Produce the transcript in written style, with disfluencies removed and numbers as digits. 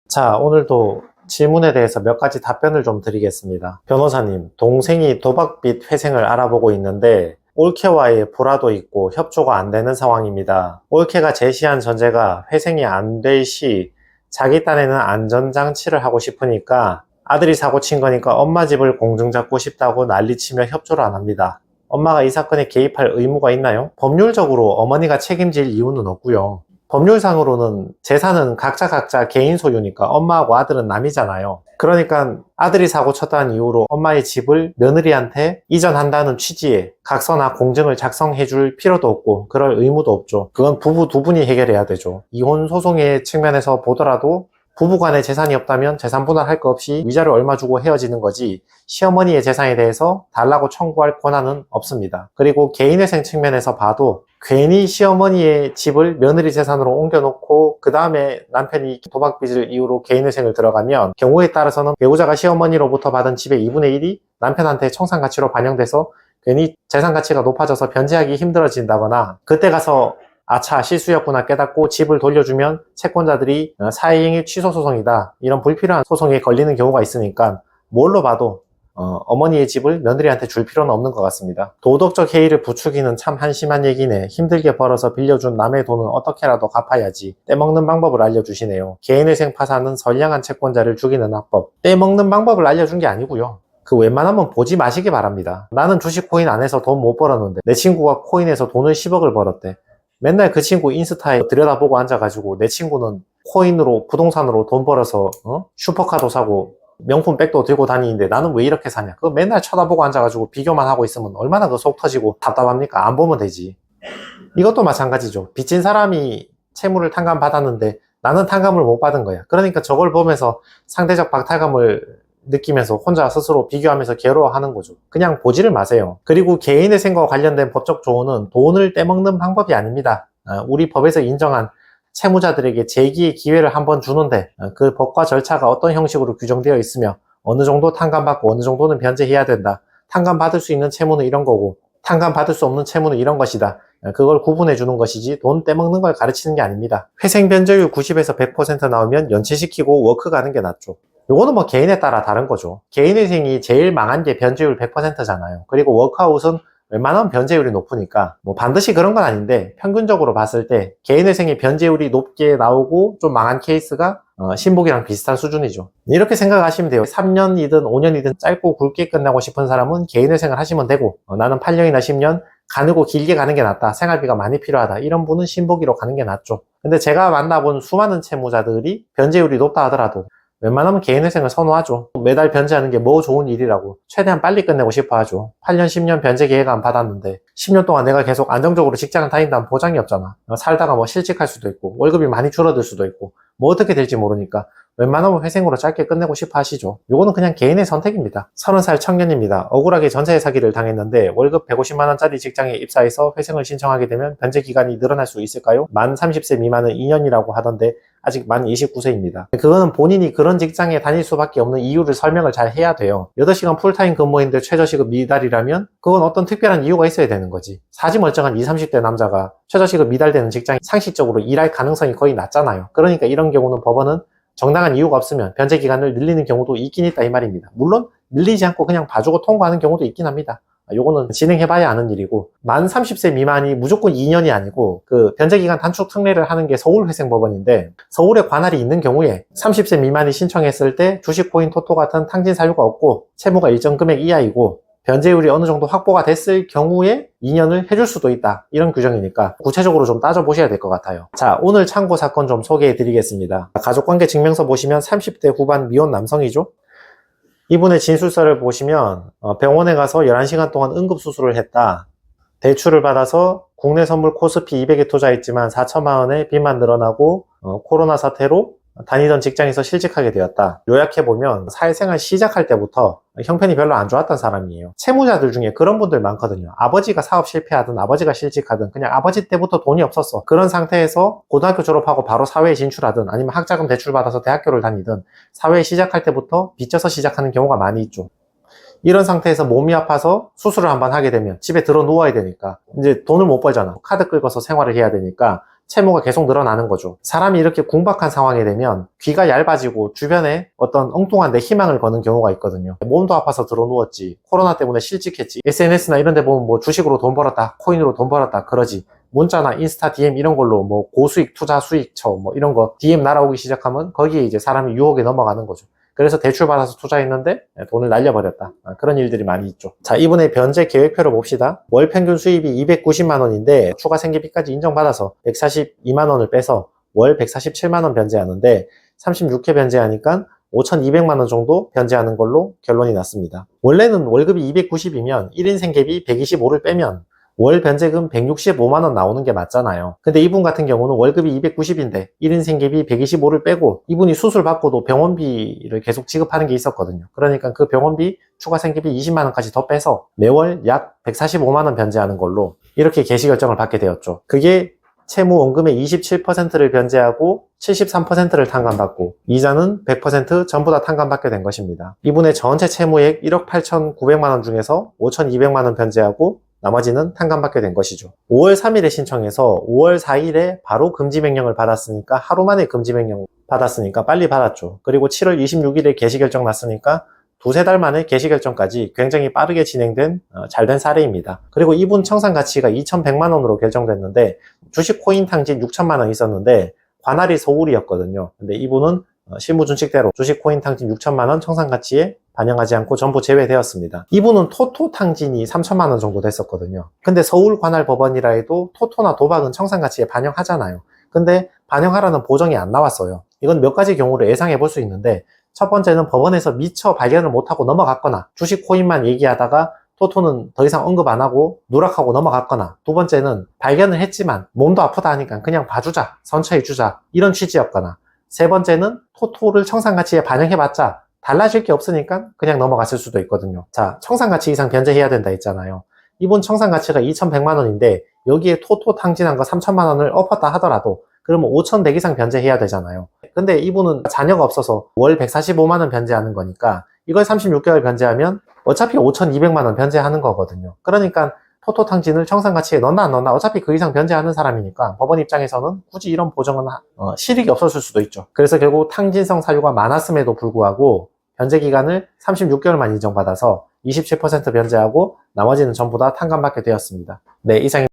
자, 오늘도 질문에 대해서 몇 가지 답변을 좀 드리겠습니다. 변호사님, 동생이 도박빚 회생을 알아보고 있는데 올케와의 불화도 있고 협조가 안 되는 상황입니다. 올케가 제시한 전제가 회생이 안 될 시 자기 딴에는 안전장치를 하고 싶으니까 아들이 사고 친 거니까 엄마 집을 공증 잡고 싶다고 난리치며 협조를 안 합니다. 엄마가 이 사건에 개입할 의무가 있나요? 법률적으로 어머니가 책임질 이유는 없고요. 법률상으로는 재산은 각자 개인 소유니까 엄마하고 아들은 남이잖아요. 그러니까 아들이 사고 쳤다는 이유로 엄마의 집을 며느리한테 이전한다는 취지의 각서나 공증을 작성해 줄 필요도 없고 그럴 의무도 없죠. 그건 부부 두 분이 해결해야 되죠. 이혼 소송의 측면에서 보더라도 부부간에 재산이 없다면 재산 분할할 거 없이 위자료 얼마 주고 헤어지는 거지 시어머니의 재산에 대해서 달라고 청구할 권한은 없습니다. 그리고 개인회생 측면에서 봐도 괜히 시어머니의 집을 며느리 재산으로 옮겨놓고 그 다음에 남편이 도박빚을 이유로 개인회생을 들어가면 경우에 따라서는 배우자가 시어머니로부터 받은 집의 2분의 1이 남편한테 청산가치로 반영돼서 괜히 재산가치가 높아져서 변제하기 힘들어진다거나 그때 가서 아차 실수였구나 깨닫고 집을 돌려주면 채권자들이 사회행위 취소 소송이다 이런 불필요한 소송에 걸리는 경우가 있으니까 뭘로 봐도 어머니의 집을 며느리한테 줄 필요는 없는 것 같습니다. 도덕적 해이를 부추기는 참 한심한 얘기네. 힘들게 벌어서 빌려준 남의 돈은 어떻게라도 갚아야지. 떼먹는 방법을 알려주시네요. 개인회생 파산은 선량한 채권자를 죽이는 합법. 떼먹는 방법을 알려준 게 아니고요. 그 웬만하면 보지 마시기 바랍니다. 나는 주식 코인 안 해서 돈 못 벌었는데 내 친구가 코인에서 돈을 10억을 벌었대. 맨날 그 친구 인스타에 들여다보고 앉아가지고 내 친구는 코인으로 부동산으로 돈 벌어서 슈퍼카도 사고 명품 백도 들고 다니는데 나는 왜 이렇게 사냐. 그거 맨날 쳐다보고 앉아가지고 비교만 하고 있으면 얼마나 그 속 터지고 답답합니까? 안 보면 되지. 이것도 마찬가지죠. 빚진 사람이 채무를 탕감받았는데 나는 탕감을 못 받은 거야. 그러니까 저걸 보면서 상대적 박탈감을 느끼면서 혼자 스스로 비교하면서 괴로워하는 거죠. 그냥 보지를 마세요. 그리고 개인회생과 관련된 법적 조언은 돈을 떼먹는 방법이 아닙니다. 우리 법에서 인정한 채무자들에게 재기의 기회를 한번 주는데 그 법과 절차가 어떤 형식으로 규정되어 있으며 어느 정도 탕감받고 어느 정도는 변제해야 된다. 탕감받을 수 있는 채무는 이런 거고 탕감받을 수 없는 채무는 이런 것이다. 그걸 구분해 주는 것이지 돈 떼먹는 걸 가르치는 게 아닙니다. 회생 변제율 90에서 100% 나오면 연체시키고 워크 가는 게 낫죠. 요거는 뭐 개인에 따라 다른 거죠. 개인회생이 제일 망한 게 변제율 100%잖아요. 그리고 워크아웃은 웬만하면 변제율이 높으니까 뭐 반드시 그런 건 아닌데 평균적으로 봤을 때 개인회생의 변제율이 높게 나오고 좀 망한 케이스가 신복이랑 비슷한 수준이죠. 이렇게 생각하시면 돼요. 3년이든 5년이든 짧고 굵게 끝나고 싶은 사람은 개인회생을 하시면 되고 나는 8년이나 10년 가늘고 길게 가는 게 낫다. 생활비가 많이 필요하다. 이런 분은 신복이로 가는 게 낫죠. 근데 제가 만나본 수많은 채무자들이 변제율이 높다 하더라도 웬만하면 개인회생을 선호하죠. 매달 변제하는 게 뭐 좋은 일이라고 최대한 빨리 끝내고 싶어 하죠. 8년, 10년 변제 계획 안 받았는데 10년 동안 내가 계속 안정적으로 직장을 다닌다는 보장이 없잖아. 살다가 뭐 실직할 수도 있고 월급이 많이 줄어들 수도 있고 뭐 어떻게 될지 모르니까 웬만하면 회생으로 짧게 끝내고 싶어 하시죠. 요거는 그냥 개인의 선택입니다. 30살 청년입니다. 억울하게 전세 사기를 당했는데 월급 150만원짜리 직장에 입사해서 회생을 신청하게 되면 변제 기간이 늘어날 수 있을까요? 만 30세 미만은 2년이라고 하던데 아직 만 29세입니다. 그거는 본인이 그런 직장에 다닐 수밖에 없는 이유를 설명을 잘 해야 돼요. 8시간 풀타임 근무인데 최저시급 미달이라면 그건 어떤 특별한 이유가 있어야 되는 거지. 사지 멀쩡한 20, 30대 남자가 최저시급 미달되는 직장이 상식적으로 일할 가능성이 거의 낮잖아요. 그러니까 이런 경우는 법원은 정당한 이유가 없으면 변제 기간을 늘리는 경우도 있긴 있다 이 말입니다. 물론 늘리지 않고 그냥 봐주고 통과하는 경우도 있긴 합니다. 요거는 진행해봐야 아는 일이고 만 30세 미만이 무조건 2년이 아니고 그 변제기간 단축 특례를 하는 게 서울회생법원인데 서울에 관할이 있는 경우에 30세 미만이 신청했을 때 주식, 코인, 토토 같은 탕진 사유가 없고 채무가 일정 금액 이하이고 변제율이 어느 정도 확보가 됐을 경우에 2년을 해줄 수도 있다. 이런 규정이니까 구체적으로 좀 따져보셔야 될 것 같아요. 자, 오늘 참고 사건 좀 소개해 드리겠습니다. 가족관계 증명서 보시면 30대 후반 미혼 남성이죠. 이분의 진술서를 보시면 병원에 가서 11시간 동안 응급수술을 했다. 대출을 받아서 국내 선물 코스피 200에 투자했지만 4천만 원의 빚만 늘어나고 코로나 사태로 다니던 직장에서 실직하게 되었다. 요약해보면 사회생활 시작할 때부터 형편이 별로 안 좋았던 사람이에요. 채무자들 중에 그런 분들 많거든요. 아버지가 사업 실패하든 아버지가 실직하든 그냥 아버지 때부터 돈이 없었어. 그런 상태에서 고등학교 졸업하고 바로 사회에 진출하든 아니면 학자금 대출받아서 대학교를 다니든 사회에 시작할 때부터 빚져서 시작하는 경우가 많이 있죠. 이런 상태에서 몸이 아파서 수술을 한번 하게 되면 집에 들어 누워야 되니까 이제 돈을 못 벌잖아. 카드 긁어서 생활을 해야 되니까 채무가 계속 늘어나는 거죠. 사람이 이렇게 궁박한 상황이 되면 귀가 얇아지고 주변에 어떤 엉뚱한 데 희망을 거는 경우가 있거든요. 몸도 아파서 들어누웠지, 코로나 때문에 실직했지, SNS나 이런 데 보면 뭐 주식으로 돈 벌었다, 코인으로 돈 벌었다 그러지, 문자나 인스타 DM 이런 걸로 뭐 고수익 투자 수익처 뭐 이런 거 DM 날아오기 시작하면 거기에 이제 사람이 유혹에 넘어가는 거죠. 그래서 대출받아서 투자했는데 돈을 날려버렸다. 그런 일들이 많이 있죠. 자, 이분의 변제 계획표를 봅시다. 월 평균 수입이 290만 원인데 추가 생계비까지 인정받아서 142만 원을 빼서 월 147만 원 변제하는데 36회 변제하니까 5,200만 원 정도 변제하는 걸로 결론이 났습니다. 원래는 월급이 290이면 1인 생계비 125를 빼면 월 변제금 165만 원 나오는 게 맞잖아요. 근데 이분 같은 경우는 월급이 290인데 1인 생계비 125를 빼고 이분이 수술 받고도 병원비를 계속 지급하는 게 있었거든요. 그러니까 그 병원비 추가 생계비 20만 원까지 더 빼서 매월 약 145만 원 변제하는 걸로 이렇게 개시 결정을 받게 되었죠. 그게 채무 원금의 27%를 변제하고 73%를 탕감받고 이자는 100% 전부 다 탕감받게 된 것입니다. 이분의 전체 채무액 1억 8,900만 원 중에서 5,200만 원 변제하고 나머지는 탕감받게 된 것이죠. 5월 3일에 신청해서 5월 4일에 바로 금지명령을 받았으니까 하루 만에 금지명령 받았으니까 빨리 받았죠. 그리고 7월 26일에 개시결정 났으니까 두세 달 만에 개시결정까지 굉장히 빠르게 진행된 잘된 사례입니다. 그리고 이분 청산가치가 2,100만 원으로 결정됐는데 주식 코인 탕진 6천만 원 있었는데 관할이 서울이었거든요. 근데 이분은 실무준칙대로 주식 코인 탕진 6천만 원 청산가치에 반영하지 않고 전부 제외되었습니다. 이분은 토토 탕진이 3천만 원 정도 됐었거든요. 근데 서울 관할 법원이라 해도 토토나 도박은 청산가치에 반영하잖아요. 근데 반영하라는 보정이 안 나왔어요. 이건 몇 가지 경우를 예상해 볼 수 있는데 첫 번째는 법원에서 미처 발견을 못하고 넘어갔거나 주식 코인만 얘기하다가 토토는 더 이상 언급 안 하고 누락하고 넘어갔거나 두 번째는 발견을 했지만 몸도 아프다 하니까 그냥 봐주자, 선처해 주자 이런 취지였거나 세 번째는 토토를 청산가치에 반영해봤자 달라질 게 없으니까 그냥 넘어갔을 수도 있거든요. 자, 청산가치 이상 변제해야 된다 했잖아요. 이분 청산가치가 2,100만 원인데 여기에 토토 탕진한 거 3천만 원을 엎었다 하더라도 그러면 5,100 이상 변제해야 되잖아요. 근데 이분은 자녀가 없어서 월 145만 원 변제하는 거니까 이걸 36개월 변제하면 어차피 5,200만 원 변제하는 거거든요. 그러니까 토토 탕진을 청산가치에 넣나 안 넣나 어차피 그 이상 변제하는 사람이니까 법원 입장에서는 굳이 이런 보정은 실익이 없었을 수도 있죠. 그래서 결국 탕진성 사유가 많았음에도 불구하고 변제 기간을 36개월만 인정받아서 27% 변제하고 나머지는 전부 다 탕감받게 되었습니다. 네, 이상입니다.